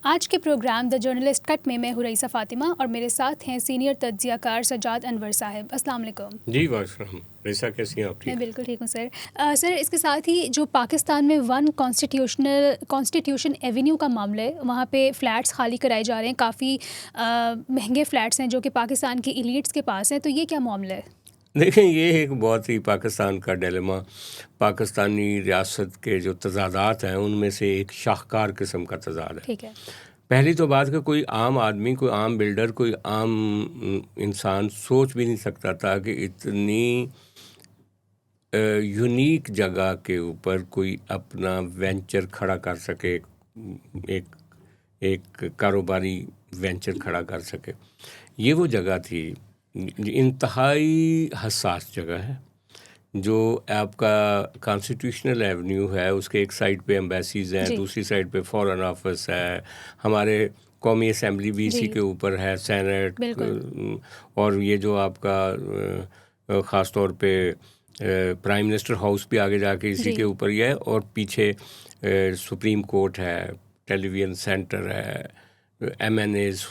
आज के programme the journalist cut में मैं हूं रईसा फातिमा और मेरे साथ हैं सीनियर तज्जियाकार सज्जाद अनवर साहब। अस्सलाम वालेकुम। जी वालेकुम। रईसा कैसी हैं आप? मैं ठीक। बिल्कुल ठीक हूं सर। सर इसके साथ ही जो पाकिस्तान में वन कॉन्स्टिट्यूशन एवेन्यू का मामला है, वहाँ पे फ़्लैट्स खाली कराए जा रहे हैं, काफ़ी महंगे फ़्लैट्स हैं जो कि पाकिस्तान की एलीट्स के पास हैं, तो ये क्या मामला है? देखें, ये एक बहुत ही पाकिस्तान का डिलेमा, पाकिस्तानी रियासत के जो तज़ादात हैं उनमें से एक शाहकार किस्म का तज़ाद है। ठीक है। पहली तो बात कि कोई आम आदमी, कोई आम बिल्डर, कोई आम इंसान सोच भी नहीं सकता था कि इतनी यूनिक जगह के ऊपर कोई अपना वेंचर खड़ा कर सके, एक एक कारोबारी वेंचर खड़ा कर सके। ये वो जगह थी, इंतहाई हसास जगह है, जो आपका कॉन्स्टिट्यूशनल एवेन्यू है, उसके एक साइड पे एम्बेसीज़ हैं, जी। दूसरी साइड पे फॉरेन ऑफिस है, हमारे कौमी असम्बली भी इसी जी के ऊपर है, सेनेट, बिल्कुल। और ये जो आपका ख़ास तौर पे प्राइम मिनिस्टर हाउस भी आगे जाके इसी जी के ऊपर ही है, और पीछे सुप्रीम कोर्ट है, टेलीविज़न सेंटर है, MNAs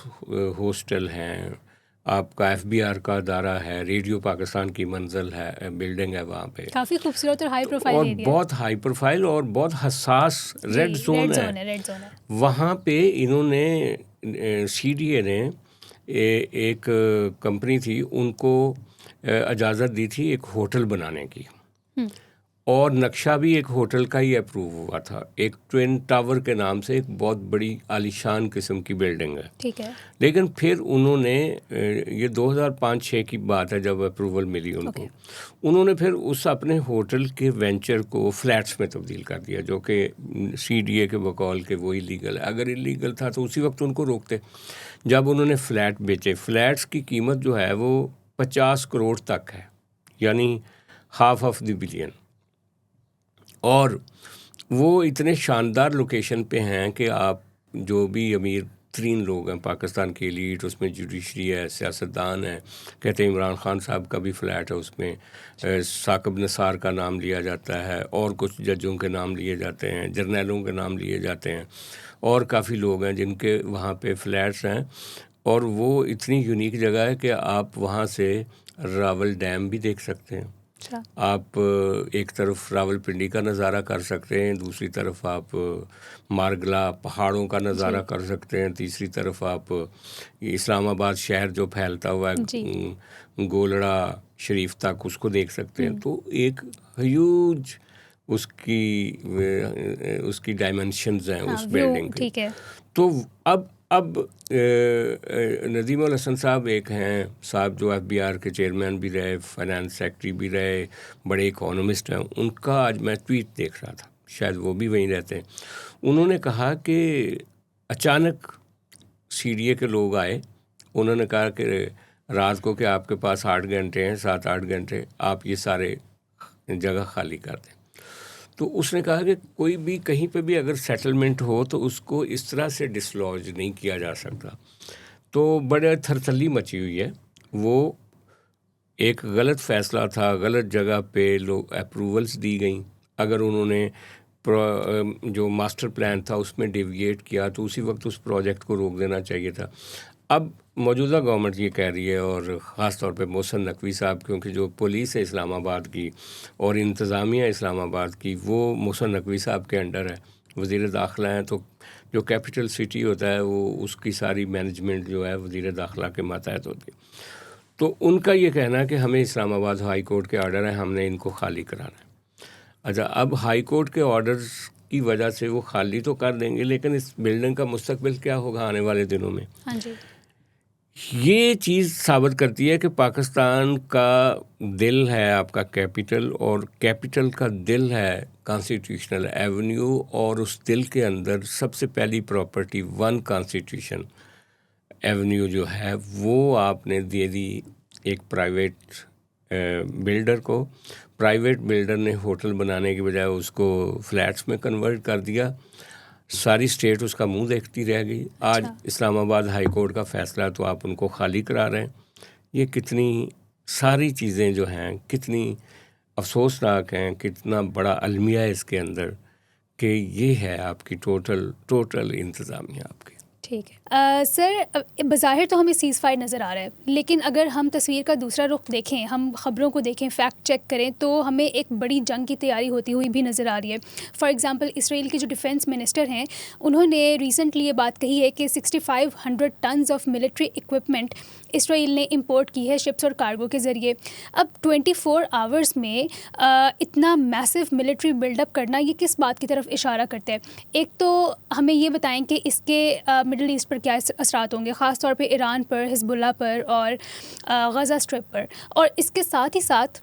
हॉस्टल हैं, आपका FBR का अदारा है, रेडियो पाकिस्तान की मंजिल है, बिल्डिंग है वहाँ पे, काफ़ी खूबसूरत और हाई प्रोफाइल और एरिया है। बहुत हाई प्रोफाइल और बहुत हसास जी, रेड जोन है। रेड जोन है। वहाँ पे इन्होंने CDA ने एक कंपनी थी, उनको इजाज़त दी थी एक होटल बनाने की, और नक्शा भी एक होटल का ही अप्रूव हुआ था। एक ट्विन टावर के नाम से एक बहुत बड़ी आलीशान किस्म की बिल्डिंग है। ठीक है। लेकिन फिर उन्होंने, ये 2005-06 की बात है जब अप्रूवल मिली उनको, उन्होंने फिर उस अपने होटल के वेंचर को फ्लैट्स में तब्दील कर दिया, जो कि CDA के बकौल के वो इलीगल है। अगर इलीगल था तो उसी वक्त उनको रोकते। जब उन्होंने फ्लैट बेचे, फ्लैट्स की कीमत जो है वो 50 करोड़ तक है, यानी हाफ ऑफ द बिलियन, और वो इतने शानदार लोकेशन पे हैं कि आप जो भी अमीर तरीन लोग हैं पाकिस्तान की एलीट, उसमें जुडिशरी है, सियासतदान है, कहते हैं इमरान खान साहब का भी फ्लैट है उसमें, साकिब निसार का नाम लिया जाता है, और कुछ जजों के नाम लिए जाते हैं, जर्नैलों के नाम लिए जाते हैं, और काफ़ी लोग हैं जिनके वहाँ पे फ्लैट्स हैं। और वो इतनी यूनिक जगह है कि आप वहाँ से रावल डैम भी देख सकते हैं। आप एक तरफ रावलपिंडी का नज़ारा कर सकते हैं, दूसरी तरफ आप मारगला पहाड़ों का नज़ारा कर सकते हैं, तीसरी तरफ आप इस्लामाबाद शहर जो फैलता हुआ है गोलड़ा शरीफ तक, उसको देख सकते हैं। तो एक ह्यूज उसकी डायमेंशंस हैं उस बिल्डिंग की। ठीक है। तो अब नदीम उल हसन साहब एक हैं साहब जो FBR के चेयरमैन भी रहे, फाइनेंस सेक्रेटरी भी रहे, बड़े इकोनॉमिस्ट हैं। उनका आज मैं ट्वीट देख रहा था, शायद वो भी वहीं रहते हैं। उन्होंने कहा कि अचानक CDA के लोग आए, उन्होंने कहा कि रात को कि आपके पास 8 घंटे हैं, 7-8 घंटे, आप ये सारे जगह खाली कर दें। तो उसने कहा कि कोई भी कहीं पे भी अगर सेटलमेंट हो तो उसको इस तरह से डिसलॉज नहीं किया जा सकता। तो बड़े थरथल्ली मची हुई है। वो एक गलत फ़ैसला था, गलत जगह पे लोग अप्रूवल्स दी गई। अगर उन्होंने जो मास्टर प्लान था उसमें डेविएट किया तो उसी वक्त उस प्रोजेक्ट को रोक देना चाहिए था। अब मौजूदा गवर्नमेंट ये कह रही है, और ख़ास तौर पे मोहसिन नकवी साहब, क्योंकि जो पुलिस है इस्लामाबाद की और इंतज़ामिया इस्लामाबाद की वो मोहसिन नकवी साहब के अंडर है, वज़ीर दाखिला हैं। तो जो कैपिटल सिटी होता है वो उसकी सारी मैनेजमेंट जो है वज़ीर दाखिला के मातहत होती है। तो उनका ये कहना है कि हमें इस्लामाबाद हाई कोर्ट के ऑर्डर हैं, हमने इनको खाली कराना है। अच्छा, अब हाई कोर्ट के ऑर्डर्स की वजह से वो खाली तो कर देंगे, लेकिन इस बिल्डिंग का मुस्तकबिल क्या होगा आने वाले दिनों में? हाँ जी। ये चीज़ साबित करती है कि पाकिस्तान का दिल है आपका कैपिटल, और कैपिटल का दिल है कॉन्स्टिट्यूशनल एवेन्यू, और उस दिल के अंदर सबसे पहली प्रॉपर्टी वन कॉन्स्टिट्यूशन एवेन्यू जो है वो आपने दे दी एक प्राइवेट बिल्डर को। प्राइवेट बिल्डर ने होटल बनाने की बजाय उसको फ्लैट्स में कन्वर्ट कर दिया। सारी स्टेट उसका मुंह देखती रह गई। आज इस्लामाबाद हाई कोर्ट का फ़ैसला तो आप उनको खाली करा रहे हैं। ये कितनी सारी चीज़ें जो हैं कितनी अफसोसनाक हैं, कितना बड़ा अलमिया है इसके अंदर, कि ये है आपकी टोटल इंतज़ामिया आपकी। ठीक है सर, बज़ाहिर तो हमें सीज़ फायर नज़र आ रहा है, लेकिन अगर हम तस्वीर का दूसरा रुख देखें, हम ख़बरों को देखें, फैक्ट चेक करें, तो हमें एक बड़ी जंग की तैयारी होती हुई भी नज़र आ रही है। फॉर एग्ज़ाम्पल इसराइल के जो डिफेंस मिनिस्टर हैं, उन्होंने रिसेंटली ये बात कही है कि 6500 tons of military equipment Israel ने इंपोर्ट की है शिप्स और कार्गो के ज़रिए। अब 24 आवर्स में इतना मैसिव मिलिट्री बिल्डअप करना, ये किस बात की तरफ इशारा करता है? एक तो हमें ये बताएं कि इसके मिडल ईस्ट पर क्या असरात होंगे, ख़ास तौर पे ईरान पर, हिज़्बुल्लाह पर और गज़ा स्ट्रिप पर। और इसके साथ ही साथ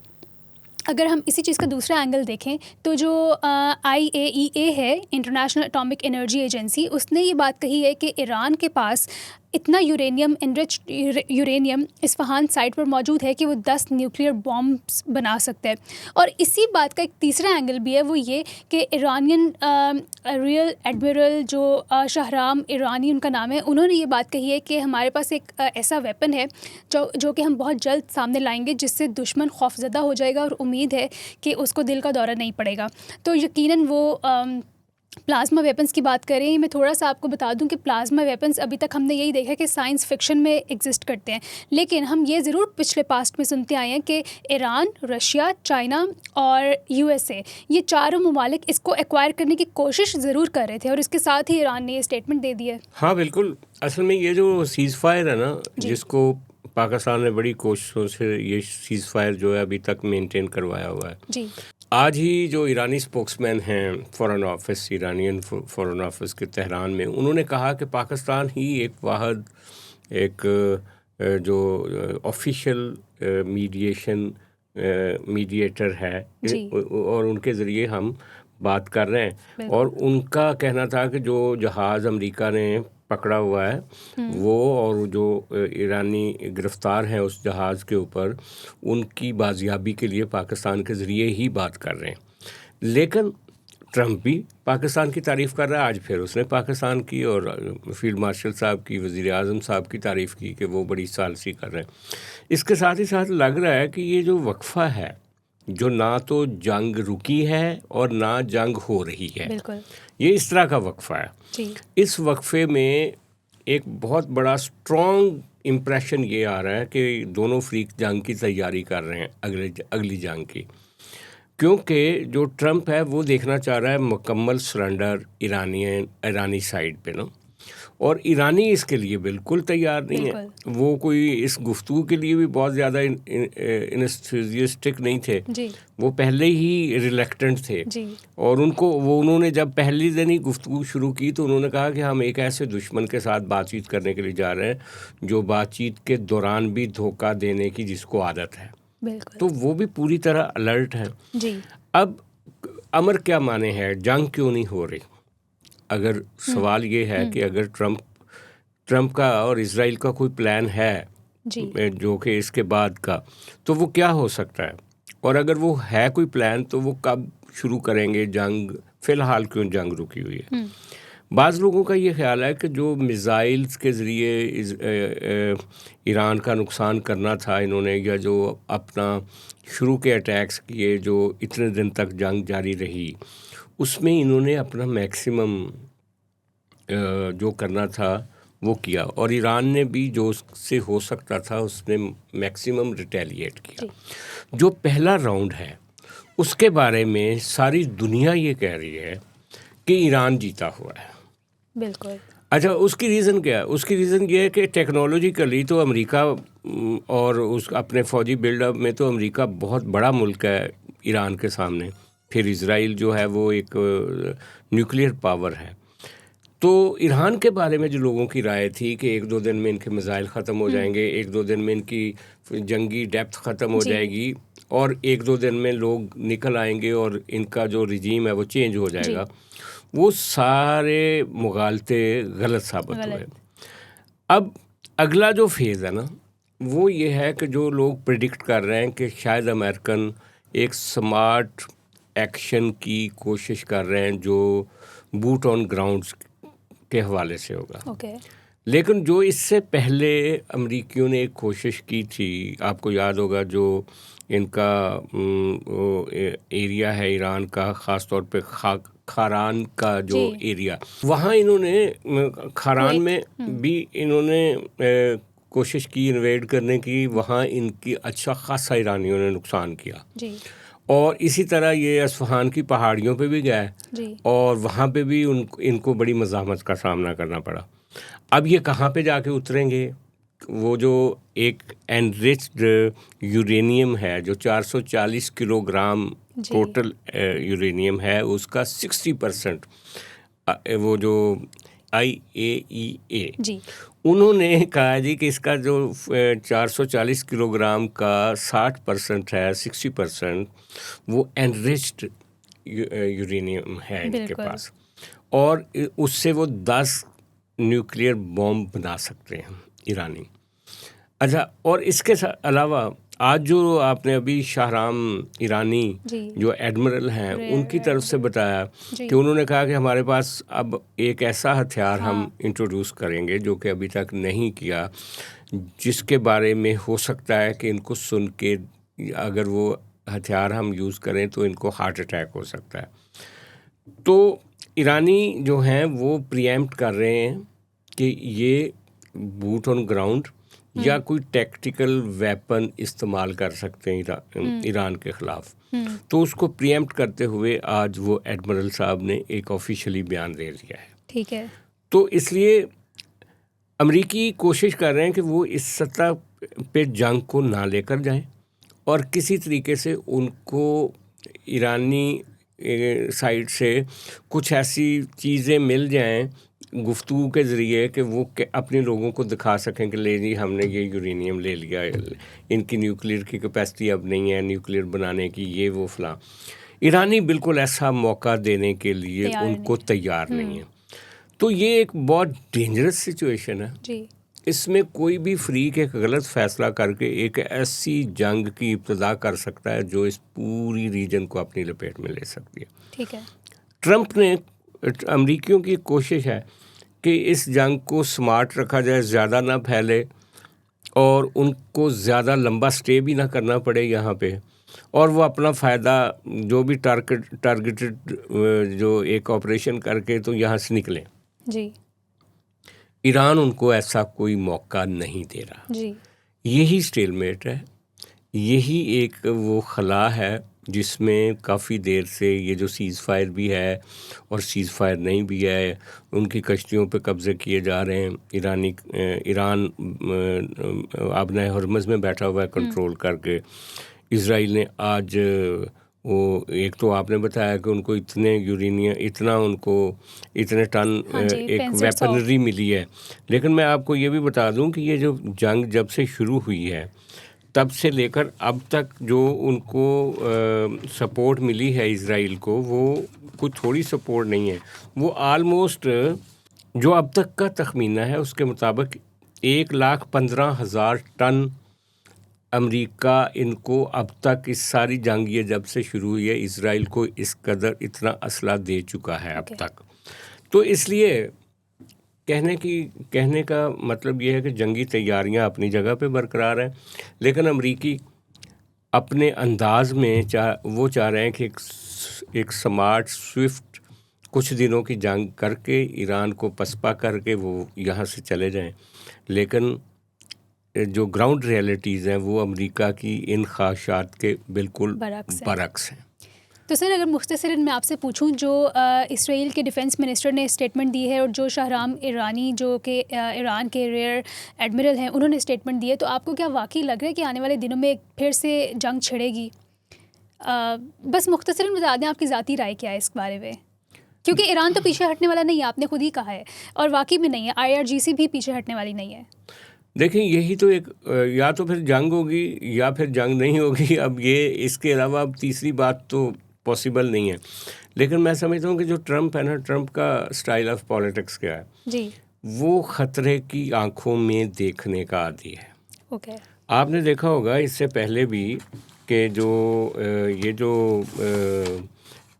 अगर हम इसी चीज़ का दूसरा एंगल देखें तो जो IAEA है, इंटरनेशनल एटॉमिक एनर्जी एजेंसी, उसने ये बात कही है कि ईरान के पास इतना uranium, enriched uranium Isfahan site पर मौजूद है कि वो 10 न्यूक्लियर बॉम्ब्स बना सकता है। और इसी बात का एक तीसरा एंगल भी है, वो ये कि ईरानियन रियल एडमिरल जो शहराम ईरानी उनका नाम है, उन्होंने ये बात कही है कि हमारे पास एक ऐसा वेपन है जो कि हम बहुत जल्द सामने लाएंगे, जिससे दुश्मन खौफज़दा हो जाएगा और उम्मीद है कि उसको दिल का दौरा नहीं पड़ेगा। तो यकीनन वो प्लाज्मा वेपन्स की बात करें, मैं थोड़ा सा आपको बता दूं कि प्लाज्मा वेपन्स अभी तक हमने यही देखा कि साइंस फिक्शन में एग्जिस्ट करते हैं, लेकिन हम ये ज़रूर पिछले पास्ट में सुनते आए हैं कि ईरान, रशिया, चाइना और USA, ये चारों ममालिक इसको एक्वायर करने की कोशिश ज़रूर कर रहे थे, और इसके साथ ही ईरान ने ये स्टेटमेंट दे दिया है। हाँ बिल्कुल, असल में ये जो सीज़ फायर है ना, जिसको पाकिस्तान ने बड़ी कोशिशों से ये सीज़ फायर जो है अभी तक मेंटेन करवाया हुआ है जी। आज ही जो ईरानी स्पोक्समैन हैं foreign office, Iranian foreign office के तेहरान में, उन्होंने कहा कि पाकिस्तान ही एक वाहिद एक जो ऑफिशियल मीडिएटर है और उनके ज़रिए हम बात कर रहे हैं। और उनका कहना था कि जो जहाज़ अमेरिका ने पकड़ा हुआ है वो, और जो ईरानी गिरफ्तार हैं उस जहाज़ के ऊपर, उनकी बाजियाबी के लिए पाकिस्तान के ज़रिए ही बात कर रहे हैं। लेकिन ट्रंप भी पाकिस्तान की तारीफ़ कर रहा है, आज फिर उसने पाकिस्तान की और फील्ड मार्शल साहब की, वज़ीर आज़म साहब की तारीफ़ की कि वो बड़ी सालसी कर रहे हैं। इसके साथ ही साथ लग रहा है कि ये जो वक्फ़ा है, जो ना तो जंग रुकी है और ना जंग हो रही है, ये इस तरह का वक्फ़ा है जी। इस वक्फ़े में एक बहुत बड़ा स्ट्रॉन्ग इम्प्रेशन ये आ रहा है कि दोनों फ़रीक जंग की तैयारी कर रहे हैं, अगली जंग की, क्योंकि जो ट्रंप है वो देखना चाह रहा है मुकम्मल सरेंडर ईरानी साइड पे ना, और ईरानी इसके लिए बिल्कुल तैयार नहीं है। वो कोई इस गुफ्तगू के लिए भी बहुत ज़्यादा इंथुसियास्टिक नहीं थे जी। वो पहले ही रिलेक्टेंट थे जी। और उन्होंने जब पहले दिन ही गुफ्तगू शुरू की तो उन्होंने कहा कि हम एक ऐसे दुश्मन के साथ बातचीत करने के लिए जा रहे हैं जो बातचीत के दौरान भी धोखा देने की जिसको आदत है। तो वो भी पूरी तरह अलर्ट है जी। अब अमर क्या माने है, जंग क्यों नहीं हो रही? अगर सवाल ये है कि अगर ट्रंप का और इजराइल का कोई प्लान है जो कि इसके बाद का, तो वो क्या हो सकता है? और अगर वो है कोई प्लान तो वो कब शुरू करेंगे जंग? फ़िलहाल क्यों जंग रुकी हुई है? बाज़ लोगों का ये ख्याल है कि जो मिज़ाइल्स के ज़रिए ईरान का नुकसान करना था इन्होंने, या जो अपना शुरू के अटैक्स किए जो इतने दिन तक जंग जारी रही, उसमें इन्होंने अपना मैक्सिमम जो करना था वो किया, और ईरान ने भी जो उससे हो सकता था उसने मैक्सिमम रिटेलिएट किया। जो पहला राउंड है उसके बारे में सारी दुनिया ये कह रही है कि ईरान जीता हुआ है। बिल्कुल। अच्छा, उसकी रीज़न क्या है? उसकी रीज़न ये है कि टेक्नोलॉजिकली तो अमेरिका और उस अपने फ़ौजी बिल्डअप में तो अमेरिका बहुत बड़ा मुल्क है ईरान के सामने। फिर इजराइल जो है वो एक न्यूक्लियर पावर है। तो ईरान के बारे में जो लोगों की राय थी कि 1-2 दिन में इनके मिसाइल ख़त्म हो जाएंगे, 1-2 दिन में इनकी जंगी डेप्थ ख़त्म हो जाएगी, और 1-2 दिन में लोग निकल आएंगे और इनका जो रिजीम है वो चेंज हो जाएगा, वो सारे मुगालते गलत साबित हुए। अब अगला जो फेज़ है ना वो ये है कि जो लोग प्रिडिक्ट कर रहे हैं कि शायद अमेरिकन एक स्मार्ट एक्शन की कोशिश कर रहे हैं जो बूट ऑन ग्राउंड्स के हवाले से होगा। लेकिन जो इससे पहले अमरीकियों ने एक कोशिश की थी, आपको याद होगा, जो इनका एरिया है ईरान का, ख़ास तौर पे खारान का जो एरिया, वहाँ इन्होंने खारान में भी इन्होंने कोशिश की इन्वेड करने की, वहाँ इनकी अच्छा खासा ईरानियों ने नुकसान किया जी। और इसी तरह ये अस्फहान की पहाड़ियों पे भी गए और वहाँ पे भी इनको बड़ी मज़ाहमत का सामना करना पड़ा। अब ये कहाँ पे जाके उतरेंगे? वो जो एक एनरिच्ड यूरेनियम है जो 440 किलोग्राम टोटल यूरेनियम है, उसका 60% वो जो IAEA उन्होंने कहा जी कि इसका जो 440 किलोग्राम का 60% है, 60% वो एनरिच्ड यूरेनियम है इनके पास और उससे वो 10 न्यूक्लियर बॉम्ब बना सकते हैं ईरानी। अच्छा, और इसके अलावा आज जो आपने अभी शाहराम ईरानी जो एडमिरल हैं उनकी तरफ से बताया कि उन्होंने कहा कि हमारे पास अब एक ऐसा हथियार हम इंट्रोड्यूस करेंगे जो कि अभी तक नहीं किया, जिसके बारे में हो सकता है कि इनको सुन के अगर वो हथियार हम यूज़ करें तो इनको हार्ट अटैक हो सकता है। तो ईरानी जो हैं वो प्रीएम्प्ट कर रहे हैं कि ये बूट ऑन ग्राउंड या कोई टैक्टिकल वेपन इस्तेमाल कर सकते हैं ईरान के ख़िलाफ़। तो उसको प्रीएम्प्ट करते हुए आज वो एडमिरल साहब ने एक ऑफिशियली बयान दे दिया है। ठीक है। तो इसलिए अमरीकी कोशिश कर रहे हैं कि वो इस सतह पे जंग को ना लेकर जाएं और किसी तरीके से उनको ईरानी साइड से कुछ ऐसी चीज़ें मिल जाएं गुफ्तगू के ज़रिए कि वो अपने लोगों को दिखा सकें कि ले जी हमने ये यूरेनियम ले लिया, इनकी न्यूक्लियर की कैपेसिटी अब नहीं है न्यूक्लियर बनाने की, ये वो फलां। ईरानी बिल्कुल ऐसा मौका देने के लिए उनको तैयार नहीं है। तो ये एक बहुत डेंजरस सिचुएशन है जी। इसमें कोई भी फ्रीक एक गलत फ़ैसला करके एक ऐसी जंग की इब्तिदा कर सकता है जो इस पूरी रीजन को अपनी लपेट में ले सकती है। ठीक है। ट्रंप ने, अमरीकियों की कोशिश है कि इस जंग को स्मार्ट रखा जाए, ज़्यादा ना फैले और उनको ज़्यादा लंबा स्टे भी ना करना पड़े यहाँ पे, और वो अपना फ़ायदा जो भी टारगेटेड जो एक ऑपरेशन करके तो यहाँ से निकलें जी। ईरान उनको ऐसा कोई मौका नहीं दे रहा जी। यही स्टेलमेट है, यही एक वो खला है जिसमें काफ़ी देर से ये जो सीज़ फायर भी है और सीज़ फायर नहीं भी है, उनकी कश्तियों पे कब्ज़े किए जा रहे हैं। ईरान आबना हरमज़ में बैठा हुआ है कंट्रोल करके। इज़राइल ने आज वो एक तो आपने बताया कि उनको इतने यूरेनियम इतने टन एक वेपनरी मिली है, लेकिन मैं आपको ये भी बता दूं कि ये जो जंग जब से शुरू हुई है तब से लेकर अब तक जो उनको सपोर्ट मिली है इज़राइल को, वो कुछ थोड़ी सपोर्ट नहीं है, वो आलमोस्ट जो अब तक का तखमीना है उसके मुताबिक 1,15,000 टन अमेरिका इनको अब तक इस सारी जंग ये जब से शुरू हुई है इज़राइल को इस कदर इतना असला दे चुका है अब तक। तो इसलिए कहने का मतलब ये है कि जंगी तैयारियां अपनी जगह पे बरकरार हैं, लेकिन अमरीकी अपने अंदाज में वो चाह रहे हैं कि एक स्मार्ट स्विफ्ट कुछ दिनों की जंग करके ईरान को पसपा करके वो यहाँ से चले जाएं, लेकिन जो ग्राउंड रियलिटीज़ हैं वो अमेरिका की इन ख्वाहिशात के बिल्कुल बरक्स हैं। तो सर अगर मुख्तसरन मैं आपसे पूछूं, जो इसराइल के डिफेंस मिनिस्टर ने स्टेटमेंट दी है और जो शाहराम ईरानी जो कि ईरान के रेयर एडमिरल हैं उन्होंने स्टेटमेंट दी है, तो आपको क्या वाकई लग रहा है कि आने वाले दिनों में फिर से जंग छिड़ेगी? बस मुख्तसरन बता दें आपकी ज़ाती राय क्या है इस बारे में, क्योंकि ईरान तो पीछे हटने वाला नहीं है, आपने खुद ही कहा है, और वाकई में नहीं है, IRGC भी पीछे हटने वाली नहीं है। देखिए यही तो एक या तो फिर जंग होगी या फिर जंग नहीं होगी। अब ये इसके अलावा अब तीसरी बात तो पॉसिबल नहीं है। लेकिन मैं समझता हूँ कि जो ट्रंप है ना, ट्रंप का स्टाइल ऑफ पॉलिटिक्स क्या है जी, वो ख़तरे की आंखों में देखने का आदी है। ओके। आपने देखा होगा इससे पहले भी कि जो ये जो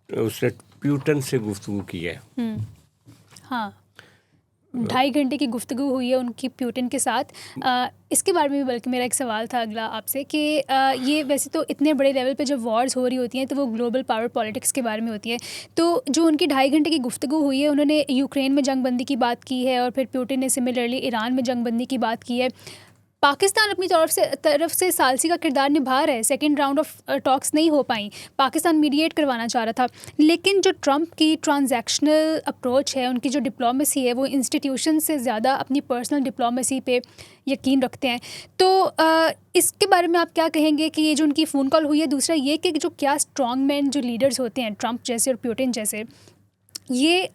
उसने प्यूटन से गुफ्तगू की है, हाँ, 2.5 घंटे की गुफ्तगू हुई है उनकी पुतिन के साथ। इसके बारे में भी बल्कि मेरा एक सवाल था अगला आपसे कि ये वैसे तो इतने बड़े लेवल पे जब वॉर्स हो रही होती हैं तो वो ग्लोबल पावर पॉलिटिक्स के बारे में होती है, तो जो उनकी 2.5 घंटे की गुफ्तगू हुई है, उन्होंने यूक्रेन में जंगबंदी की बात की है और फिर पुतिन ने सिमिलरली ईरान में जंगबंदी की बात की है। पाकिस्तान अपनी तरफ से सालसी का किरदार निभा रहा है। सेकंड राउंड ऑफ टॉक्स नहीं हो पाई, पाकिस्तान मीडिएट करवाना चाह रहा था, लेकिन जो ट्रंप की ट्रांजैक्शनल अप्रोच है, उनकी जो डिप्लोमेसी है, वो इंस्टीट्यूशन से ज़्यादा अपनी पर्सनल डिप्लोमेसी पे यकीन रखते हैं। तो इसके बारे में आप क्या कहेंगे कि ये जो उनकी फ़ोन कॉल हुई है? दूसरा ये कि जो क्या स्ट्रॉन्ग मैन जो लीडर्स होते हैं ट्रंप जैसे और पुतिन जैसे, ये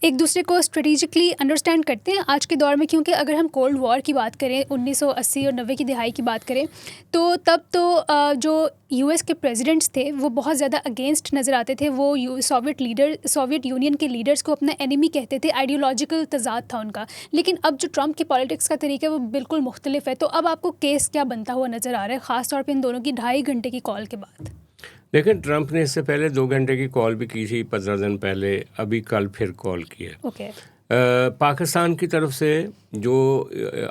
एक दूसरे को स्ट्रेटेजिकली अंडरस्टैंड करते हैं आज के दौर में? क्योंकि अगर हम कोल्ड वॉर की बात करें, 1980 और 90 की दिहाई की बात करें, तो तब तो जो यूएस के प्रेसिडेंट्स थे वो बहुत ज़्यादा अगेंस्ट नज़र आते थे। वो सोवियत यूनियन के लीडर्स को अपना एनिमी कहते थे, आइडियोलॉजिकल तजाद था उनका। लेकिन अब जो ट्रंप की पॉलिटिक्स का तरीका है वो बिल्कुल मुख्तलिफ है। तो अब आपको केस क्या बनता हुआ नज़र आ रहा है, ख़ास तौर पर इन दोनों की 2.5 घंटे की कॉल के बाद? लेकिन ट्रंप ने इससे पहले 2 घंटे की कॉल भी की थी 15 दिन पहले, अभी कल फिर कॉल की है। ओके। पाकिस्तान की तरफ से जो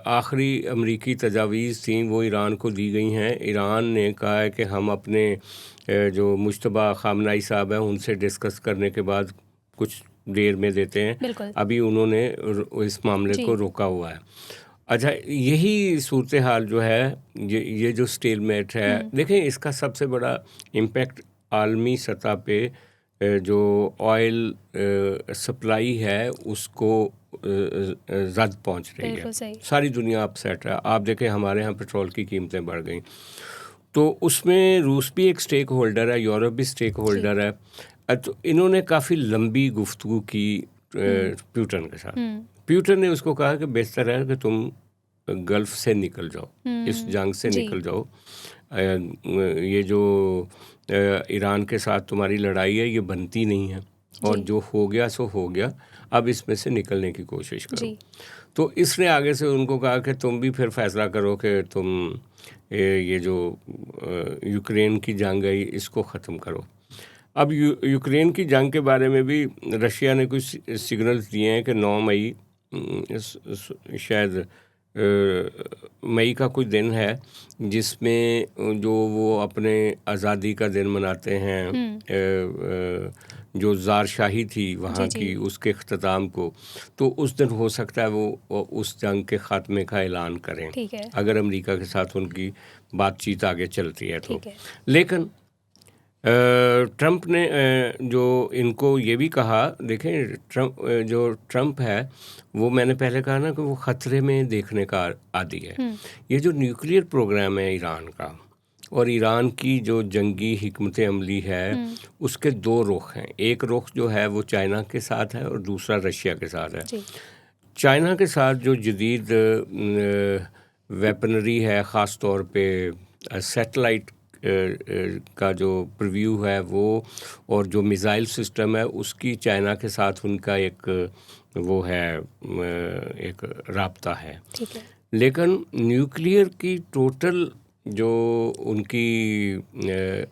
आखिरी अमरीकी तजावीज़ थी वो ईरान को दी गई हैं। ईरान ने कहा है कि हम अपने जो मुश्तबा खामनाई साहब हैं उनसे डिस्कस करने के बाद कुछ देर में देते हैं। अभी उन्होंने इस मामले को रोका हुआ है। अच्छा, यही सूरत हाल जो है, ये जो स्टेलमेट है, देखें इसका सबसे बड़ा इम्पेक्ट आलमी सतह पे जो ऑयल सप्लाई है उसको ज़द पहुंच रही है। सारी दुनिया अपसेट है। आप देखें हमारे यहाँ पेट्रोल की कीमतें बढ़ गई, तो उसमें रूस भी एक स्टेक होल्डर है, यूरोप भी स्टेक होल्डर है। तो इन्होंने काफ़ी लंबी गुफ्तगू की पुतिन के साथ। पुतिन ने उसको कहा कि बेहतर है कि तुम गल्फ़ से निकल जाओ, इस जंग से निकल जाओ। ये जो ईरान के साथ तुम्हारी लड़ाई है ये बनती नहीं है, और जो हो गया सो हो गया, अब इसमें से निकलने की कोशिश करो। तो इसने आगे से उनको कहा कि तुम भी फिर फैसला करो कि तुम ये जो यूक्रेन की जंग है इसको ख़त्म करो। अब यूक्रेन की जंग के बारे में भी रशिया ने कुछ सिग्नल्स दिए हैं कि 9 मई शायद मई का कोई दिन है जिसमें जो वो अपने आज़ादी का दिन मनाते हैं, जो ज़ारशाही थी वहाँ की, उसके इख्तिताम को, तो उस दिन हो सकता है वो उस जंग के ख़ात्मे का ऐलान करें, अगर अमेरिका के साथ उनकी बातचीत आगे चलती है तो। लेकिन ट्रंप ने जो इनको ये भी कहा, देखें ट्रंप है वो, मैंने पहले कहा ना कि वो ख़तरे में देखने का आदी है। ये जो न्यूक्लियर प्रोग्राम है ईरान का और ईरान की जो जंगी हिकमत अमली है, उसके 2 रुख हैं। एक रुख जो है वो चाइना के साथ है और दूसरा रशिया के साथ है। चाइना के साथ जो जदीद वेपनरी है, ख़ास तौर पे सैटेलाइट का जो प्रीव्यू है वो, और जो मिसाइल सिस्टम है उसकी चाइना के साथ उनका एक वो है, एक राब्ता है। लेकिन न्यूक्लियर की टोटल जो उनकी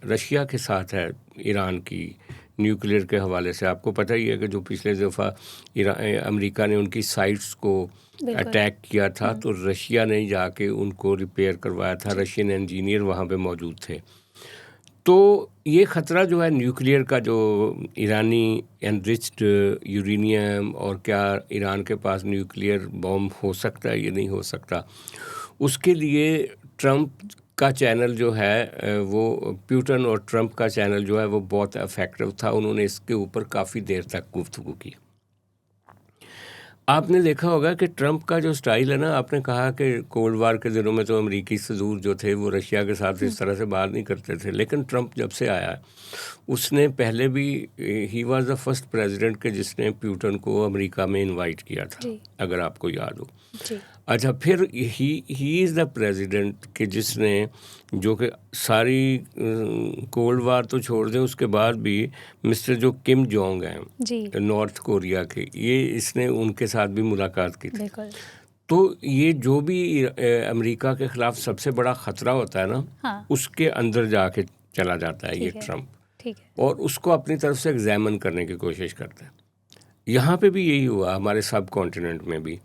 रशिया के साथ है ईरान की न्यूक्लियर के हवाले से, आपको पता ही है कि जो पिछले दफ़ा अमेरिका ने उनकी साइट्स को अटैक किया था तो रशिया ने जाके उनको रिपेयर करवाया था, रशियन इंजीनियर वहाँ पे मौजूद थे। तो ये ख़तरा जो है न्यूक्लियर का, जो ईरानी एनरिच्ड यूरेनियम, और क्या ईरान के पास न्यूक्लियर बॉम्ब हो सकता है ये नहीं हो सकता, उसके लिए ट्रंप का चैनल जो है वो, पुतिन और ट्रंप का चैनल जो है वो बहुत इफेक्टिव था। उन्होंने इसके ऊपर काफ़ी देर तक गुफ्तगू की। आपने देखा होगा कि ट्रंप का जो स्टाइल है ना, आपने कहा कि कोल्ड वार के दिनों में तो अमेरिकी सदूर जो थे वो रशिया के साथ इस तरह से बात नहीं करते थे, लेकिन ट्रंप जब से आया उसने पहले भी, he was the first president के जिसने पुतिन को अमेरिका में इनवाइट किया था, अगर आपको याद हो। अच्छा, फिर ही इज़ द प्रेसिडेंट के जिसने, जो कि सारी कोल्ड वार तो छोड़ दें, उसके बाद भी मिस्टर जो किम जोंग हैं नॉर्थ कोरिया के, ये इसने उनके साथ भी मुलाकात की थी। तो ये जो भी अमेरिका के ख़िलाफ़ सबसे बड़ा ख़तरा होता है ना, उसके अंदर जाके चला जाता है ये ट्रंप, और उसको अपनी तरफ से एग्जामिन करने की कोशिश करता है। यहाँ पे भी यही हुआ, हमारे सब कॉन्टिनेंट में भी,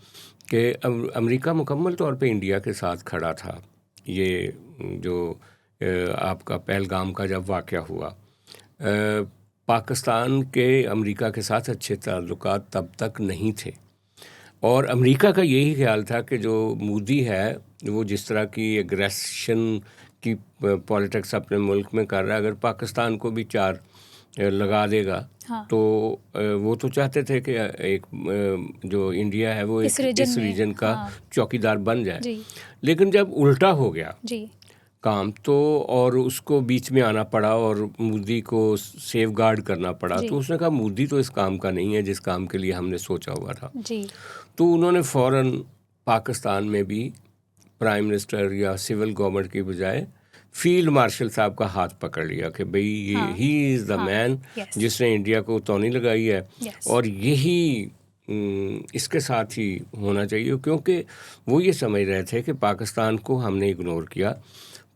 कि अमेरिका मुकम्मल तौर पे इंडिया के साथ खड़ा था। ये जो आपका पहलगाम का जब वाक़या हुआ, पाकिस्तान के अमेरिका के साथ अच्छे ताल्लुकात तब तक नहीं थे, और अमेरिका का यही ख्याल था कि जो मोदी है वो जिस तरह की एग्रेशन की पॉलिटिक्स अपने मुल्क में कर रहा है, अगर पाकिस्तान को भी चार लगा देगा, हाँ। तो वो तो चाहते थे कि एक जो इंडिया है वो इस रीजन का हाँ। चौकीदार बन जाए जी। लेकिन जब उल्टा हो गया जी। काम, तो और उसको बीच में आना पड़ा और मोदी को सेफ गार्ड करना पड़ा, तो उसने कहा मोदी तो इस काम का नहीं है जिस काम के लिए हमने सोचा हुआ था। जी। तो उन्होंने फ़ौरन पाकिस्तान में भी प्राइम मिनिस्टर या सिविल गवर्नमेंट की बजाय फील्ड मार्शल साहब का हाथ पकड़ लिया कि भाई ये ही इज़ द मैन जिसने इंडिया को तौनी लगाई है, और यही इसके साथ ही होना चाहिए, क्योंकि वो ये समझ रहे थे कि पाकिस्तान को हमने इग्नोर किया,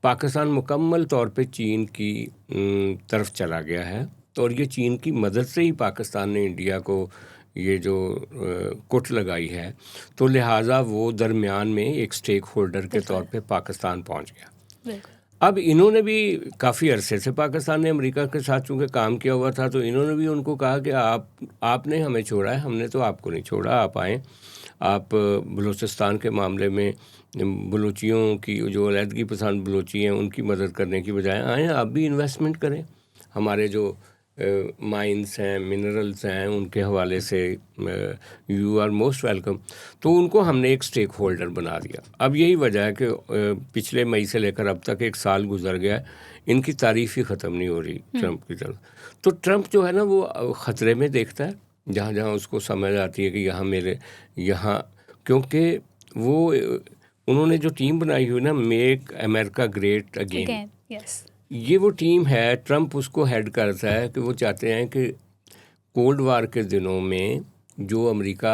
पाकिस्तान मुकम्मल तौर पे चीन की तरफ चला गया है, और ये चीन की मदद से ही पाकिस्तान ने इंडिया को ये जो कुट लगाई है, तो लिहाजा वो दरमियान में एक स्टेक होल्डर के तौर पे पाकिस्तान पहुंच गया। अब इन्होंने भी काफ़ी अरसे से पाकिस्तान ने अमेरिका के साथ चूँकि काम किया हुआ था, तो इन्होंने भी उनको कहा कि आपने हमें छोड़ा है, हमने तो आपको नहीं छोड़ा, आप आएँ, आप बलूचिस्तान के मामले में बलूचियों की जो अलहदगी पसंद बलूची हैं उनकी मदद करने की बजाय आएँ, आप भी इन्वेस्टमेंट करें, हमारे जो माइंस हैं, मिनरल्स हैं, उनके हवाले से यू आर मोस्ट वेलकम। तो उनको हमने एक स्टेक होल्डर बना दिया। अब यही वजह है कि पिछले मई से लेकर अब तक 1 साल गुजर गया, इनकी तारीफ ही ख़त्म नहीं हो रही ट्रंप की तरफ। तो ट्रंप जो है ना वो ख़तरे में देखता है, जहाँ जहाँ उसको समझ आती है कि यहाँ क्योंकि वो उन्होंने जो टीम बनाई हुई ना, मेक अमेरिका ग्रेट अगेन, ये वो टीम है, ट्रंप उसको हेड करता है कि वो चाहते हैं कि कोल्ड वार के दिनों में जो अमेरिका,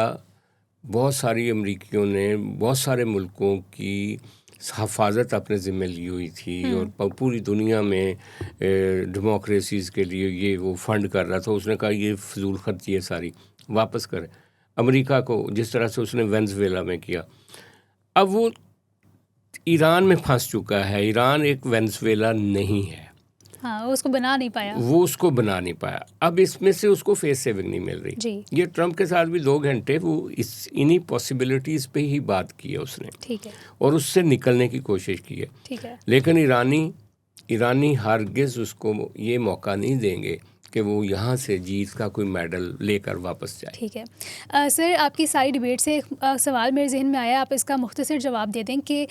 बहुत सारी अमेरिकियों ने बहुत सारे मुल्कों की हिफाजत अपने ज़िम्मे ली हुई थी और पूरी दुनिया में डेमोक्रेसीज़ के लिए ये वो फंड कर रहा था, उसने कहा ये फजूल खर्ची है सारी, वापस करें अमेरिका को, जिस तरह से उसने वेनेजुएला में किया। अब वो ईरान में फंस चुका है, ईरान एक वेनेजुएला नहीं है, हाँ, उसको बना नहीं पाया, अब इसमें से उसको फेस सेविंग नहीं मिल रही। ये ट्रंप के साथ भी 2 घंटे वो इन्हीं पॉसिबिलिटीज़ पे ही बात की है उसने, ठीक है, और उससे निकलने की कोशिश की है, ठीक है, लेकिन ईरानी हरगिज़ उसको ये मौका नहीं देंगे कि वो यहाँ से जीत का कोई मेडल लेकर वापस जाए। ठीक है सर, आपकी सारी डिबेट से एक सवाल मेरे जहन में आया, आप इसका मुख्तसर जवाब दे दें कि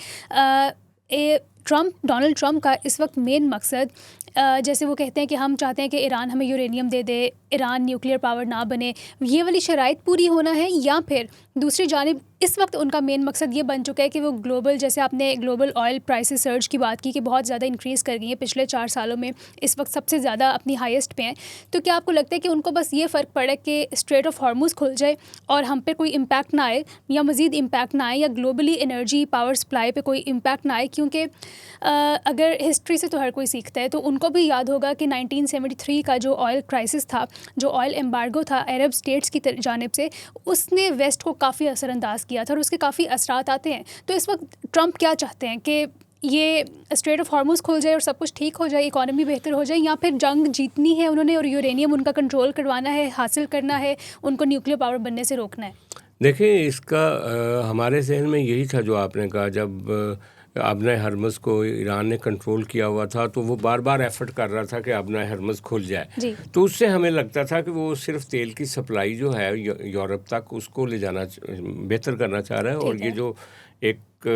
डोनाल्ड ट्रंप का इस वक्त मेन मकसद, जैसे वो कहते हैं कि हम चाहते हैं कि ईरान हमें यूरेनियम दे दे, ईरान न्यूक्लियर पावर ना बने, ये वाली शराइत पूरी होना है, या फिर दूसरी जानिब इस वक्त उनका मेन मकसद ये बन चुका है कि वो ग्लोबल, जैसे आपने ग्लोबल ऑयल प्राइसेस सर्ज की बात की कि बहुत ज़्यादा इंक्रीज़ कर गई है पिछले 4 सालों में, इस वक्त सबसे ज़्यादा अपनी हाईएस्ट पे हैं, तो क्या आपको लगता है कि उनको बस ये फ़र्क पड़े कि स्ट्रेट ऑफ हॉर्मुज़ खुल जाए और हम पे कोई इम्पैक्ट ना आए, या मज़ीद इम्पैक्ट ना आए, या ग्लोबली एनर्जी पावर सप्लाई पे कोई इम्पैक्ट ना आए? क्योंकि अगर हिस्ट्री से तो हर कोई सीखता है, तो उनको भी याद होगा कि 1973 का जो ऑयल क्राइसिस था, जो ऑयल एम्बार्गो था अरब स्टेट्स की जानिब से, उसने वेस्ट को काफ़ी असरअंदाज किया था और उसके काफ़ी असरात आते हैं। तो इस वक्त ट्रंप क्या चाहते हैं कि ये स्ट्रेट ऑफ हॉर्मुज़ खुल जाए और सब कुछ ठीक हो जाए, इकॉनमी बेहतर हो जाए, या फिर जंग जीतनी है उन्होंने और यूरेनियम उनका कंट्रोल करवाना है, हासिल करना है, उनको न्यूक्लियर पावर बनने से रोकना है? देखिए, इसका हमारे जहन में यही था जो आपने कहा, जब आबना हरमुज़ को ईरान ने कंट्रोल किया हुआ था तो वो बार बार एफर्ट कर रहा था कि आबना हरमुज़ खुल जाए, तो उससे हमें लगता था कि वो सिर्फ तेल की सप्लाई जो है यूरोप तक उसको ले जाना, बेहतर करना चाह रहा है, और ये जो एक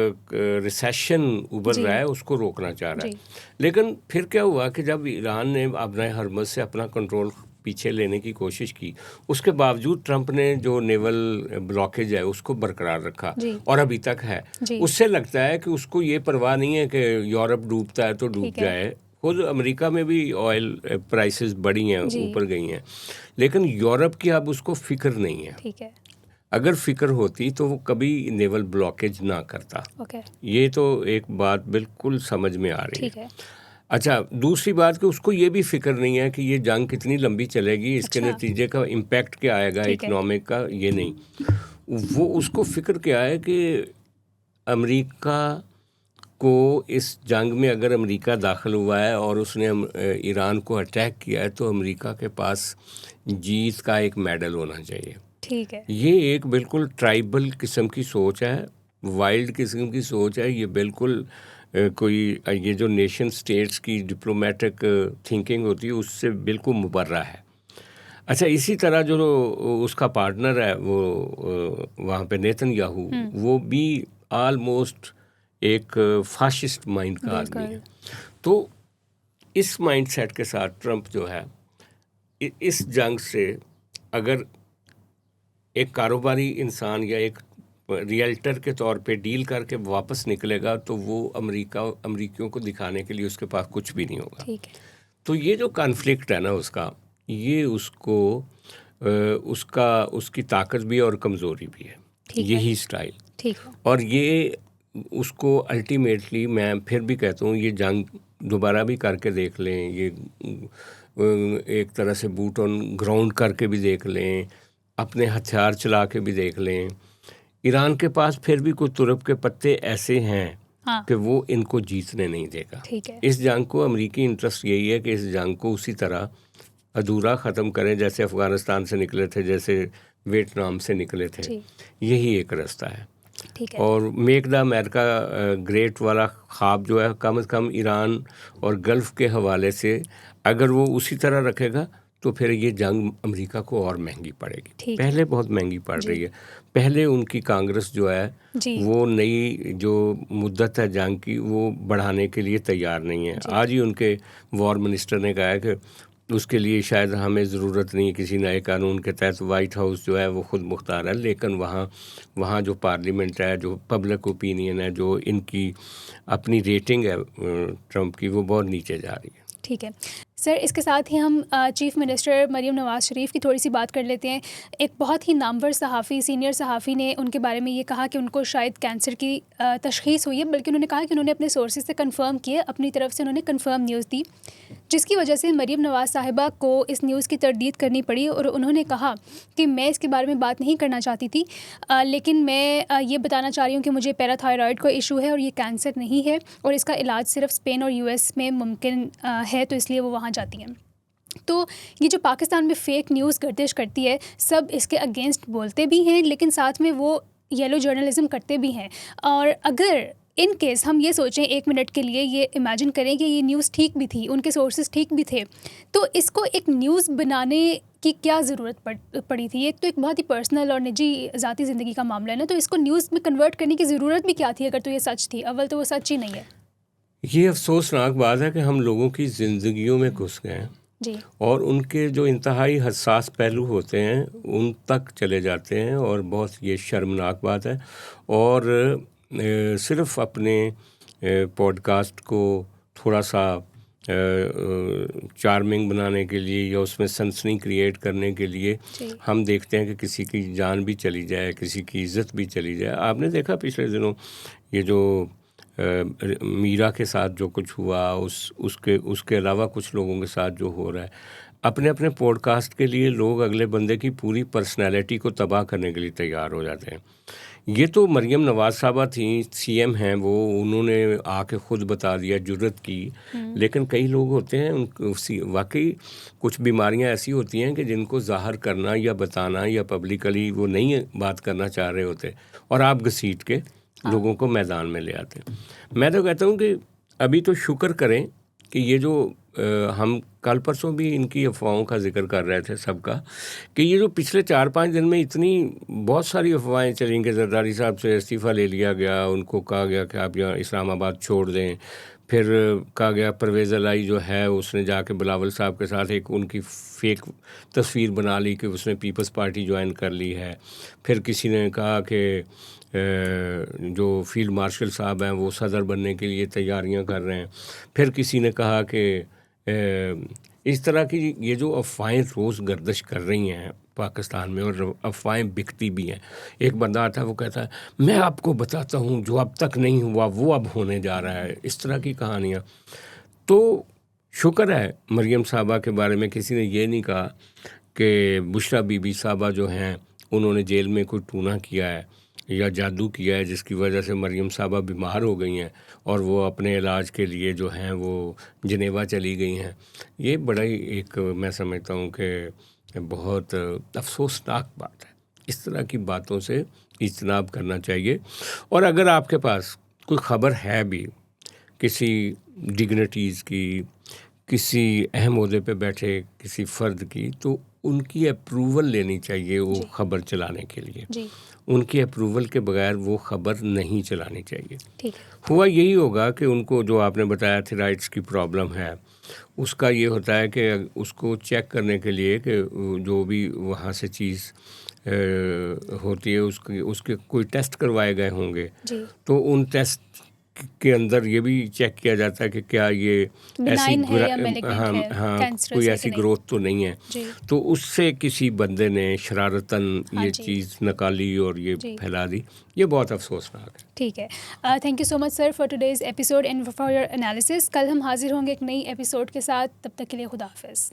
रिसेशन उभर रहा है उसको रोकना चाह रहा है। लेकिन फिर क्या हुआ कि जब ईरान ने आबना हरमुज़ से अपना कंट्रोल पीछे लेने की कोशिश की, उसके बावजूद ट्रंप ने जो नेवल ब्लॉकेज है उसको बरकरार रखा और अभी तक है। उससे लगता है कि उसको ये परवाह नहीं है कि यूरोप डूबता है तो डूब जाए। खुद अमेरिका में भी ऑयल प्राइसेस बढ़ी हैं, ऊपर गई हैं, लेकिन यूरोप की अब उसको फिक्र नहीं है। ठीक है, अगर फिक्र होती तो वो कभी नेवल ब्लॉकेज ना करता। ये तो एक बात बिल्कुल समझ में आ रही है। अच्छा, दूसरी बात कि उसको ये भी फ़िक्र नहीं है कि ये जंग कितनी लंबी चलेगी, इसके अच्छा। नतीजे का इम्पैक्ट क्या आएगा ठीक है। इकोनॉमिक का, ये नहीं। वो उसको फ़िक्र क्या है कि अमेरिका को इस जंग में अगर अमेरिका दाखिल हुआ है और उसने ईरान को अटैक किया है, तो अमेरिका के पास जीत का एक मेडल होना चाहिए। ठीक है। ये एक बिल्कुल ट्राइबल किस्म की सोच है, वाइल्ड किस्म की सोच है। ये बिल्कुल ये जो नेशन स्टेट्स की डिप्लोमेटिक थिंकिंग होती है उससे बिल्कुल मुबर्रा है। अच्छा, इसी तरह जो उसका पार्टनर है वो वहाँ पे नेतन्याहू, वो भी ऑलमोस्ट एक फाशिस्ट माइंड का आदमी है। तो इस माइंडसेट के साथ ट्रंप जो है इस जंग से अगर एक कारोबारी इंसान या एक रियल्टर के तौर पे डील करके वापस निकलेगा, तो वो अमेरिकियों को दिखाने के लिए उसके पास कुछ भी नहीं होगा। ठीक है। तो ये जो कॉन्फ्लिक्ट है ना उसका, ये उसको उसकी ताकत भी और कमज़ोरी भी है, यही स्टाइल। ठीक है। और ये उसको अल्टीमेटली, मैं फिर भी कहता हूँ, ये जंग दोबारा भी करके देख लें, ये एक तरह से बूट ऑन ग्राउंड करके भी देख लें, अपने हथियार चला के भी देख लें, ईरान के पास फिर भी कुछ तुरप के पत्ते ऐसे हैं कि वो इनको जीतने नहीं देगा। ठीक है। इस जंग को अमेरिकी इंटरेस्ट यही है कि इस जंग को उसी तरह अधूरा ख़त्म करें जैसे अफ़गानिस्तान से निकले थे, जैसे वियतनाम से निकले थे। यही एक रास्ता है। ठीक है। और मेक द अमेरिका ग्रेट वाला ख्वाब जो है, कम से कम ईरान और गल्फ़ के हवाले से अगर वो उसी तरह रखेगा तो फिर ये जंग अमेरिका को और महंगी पड़ेगी। पहले बहुत महंगी पड़ रही है। पहले उनकी कांग्रेस जो है वो नई जो मुद्दत है जंग की वो बढ़ाने के लिए तैयार नहीं है। आज ही उनके वॉर मिनिस्टर ने कहा है कि उसके लिए शायद हमें ज़रूरत नहीं किसी नए कानून के तहत। वाइट हाउस जो है वो खुद मुख्तार है, लेकिन वहाँ जो पार्लियामेंट है, जो पब्लिक ओपिनियन है, जो इनकी अपनी रेटिंग है ट्रंप की, वो बहुत नीचे जा रही है। ठीक है सर, इसके साथ ही हम चीफ़ मिनिस्टर मरीम नवाज़ शरीफ की थोड़ी सी बात कर लेते हैं। एक बहुत ही नामवर सहाफ़ी, सीनियर सहाफ़ी ने उनके बारे में ये कहा कि उनको शायद कैंसर की तशख़ीस हुई है, बल्कि उन्होंने कहा कि उन्होंने अपने सोर्सेज से कंफर्म किए, अपनी तरफ से उन्होंने कंफर्म न्यूज़ दी, जिसकी वजह से मरीम नवाज़ साहिबा को इस न्यूज़ की तरदीद करनी पड़ी। और उन्होंने कहा कि मैं इसके बारे में बात नहीं करना चाहती थी, लेकिन मैं ये बताना चाह रही हूँ कि मुझे पैराथायरॉयड का इशू है और ये कैंसर नहीं है, और इसका इलाज सिर्फ स्पेन और यूएस में मुमकिन है, तो इसलिए वो वहाँ जाती हैं। तो ये जो पाकिस्तान में फ़ेक न्यूज़ गर्दिश करती है, सब इसके अगेंस्ट बोलते भी हैं, लेकिन साथ में वो येलो जर्नलिज़म करते भी हैं। और अगर इन केस हम ये सोचें 1 मिनट के लिए, ये इमेजिन करें कि ये न्यूज़ ठीक भी थी, उनके सोर्सेज ठीक भी थे, तो इसको एक न्यूज़ बनाने की क्या ज़रूरत पड़ी थी? एक तो एक बहुत ही पर्सनल और निजी ज़ाती ज़िंदगी का मामला है ना, तो इसको न्यूज़ में कन्वर्ट करने की ज़रूरत भी क्या थी अगर तो ये सच थी? अव्वल तो वो सच ही नहीं है। ये अफसोसनाक बात है कि हम लोगों की ज़िंदगियों में घुस गए हैं जी। और उनके जो इंतहाई हसास पहलू होते हैं उन तक चले जाते हैं, और बहुत ये शर्मनाक बात है। और सिर्फ अपने पॉडकास्ट को थोड़ा सा चार्मिंग बनाने के लिए या उसमें सनसनी क्रिएट करने के लिए हम देखते हैं कि किसी की जान भी चली जाए, किसी की इज़्ज़त भी चली जाए। आपने देखा पिछले दिनों ये जो मीरा के साथ जो कुछ हुआ, उसके अलावा कुछ लोगों के साथ जो हो रहा है, अपने अपने पॉडकास्ट के लिए लोग अगले बंदे की पूरी पर्सनैलिटी को तबाह करने के लिए तैयार हो जाते हैं। ये तो मरियम नवाज़ साहबा थी, सीएम हैं वो, उन्होंने आके ख़ुद बता दिया, जुर्रत की। लेकिन कई लोग होते हैं, वाकई कुछ बीमारियां ऐसी होती हैं कि जिनको ज़ाहिर करना या बताना या पब्लिकली वो नहीं बात करना चाह रहे होते, और आप घसीट के लोगों को मैदान में ले आते हैं। मैं तो कहता हूँ कि अभी तो शुक्र करें कि ये जो हम कल परसों भी इनकी अफवाहों का जिक्र कर रहे थे सबका, कि ये जो पिछले 4-5 दिन में इतनी बहुत सारी अफवाहें चली कि जरदारी साहब से इस्तीफ़ा ले लिया गया, उनको कहा गया कि आप यहाँ इस्लामाबाद छोड़ दें, फिर कहा गया परवेज़ इलाही जो है उसने जाके बिलावल साहब के साथ एक उनकी फ़ेक तस्वीर बना ली कि उसने पीपल्स पार्टी ज्वाइन कर ली है, फिर किसी ने कहा कि जो फील्ड मार्शल साहब हैं वो सदर बनने के लिए तैयारियां कर रहे हैं, फिर किसी ने कहा कि इस तरह की ये जो अफवाहें रोज़ गर्दिश कर रही हैं पाकिस्तान में, और अफवाहें बिकती भी हैं। एक बंदा आता है वो कहता है मैं आपको बताता हूँ जो अब तक नहीं हुआ वो अब होने जा रहा है, इस तरह की कहानियाँ। तो शुक्र है मरियम साहबा के बारे में किसी ने ये नहीं कहा कि बुशरा बीबी साहबा जो हैं उन्होंने जेल में कोई टूना किया है या जादू किया है जिसकी वजह से मरियम साहबा बीमार हो गई हैं और वो अपने इलाज के लिए जो हैं वो जनेवा चली गई हैं। ये बड़ा ही एक मैं समझता हूँ कि बहुत अफसोसनाक बात है। इस तरह की बातों से इज्तनाब करना चाहिए। और अगर आपके पास कोई ख़बर है भी किसी डिग्निटीज़ की, किसी अहम ओहदे पे बैठे किसी फ़र्द की, तो उनकी अप्रूवल लेनी चाहिए वो ख़बर चलाने के लिए। जी। उनकी अप्रूवल के बगैर वो ख़बर नहीं चलानी चाहिए। ठीक है। हुआ यही होगा कि उनको जो आपने बताया थेराइड्स की प्रॉब्लम है, उसका ये होता है कि उसको चेक करने के लिए कि जो भी वहाँ से चीज़ होती है उसके कोई टेस्ट करवाए गए होंगे, तो उन टेस्ट के अंदर ये भी चेक किया जाता है कि क्या ये ऐसी कोई ऐसी ग्रोथ तो नहीं है। तो उससे किसी बंदे ने शरारतन ये चीज़ निकाली और ये फैला दी। ये बहुत अफसोसनाक है। ठीक है। Thank you so much sir for today's episode and for your analysis. कल हम हाजिर होंगे एक नई एपिसोड के साथ। तब तक के लिए खुदा हाफिज़।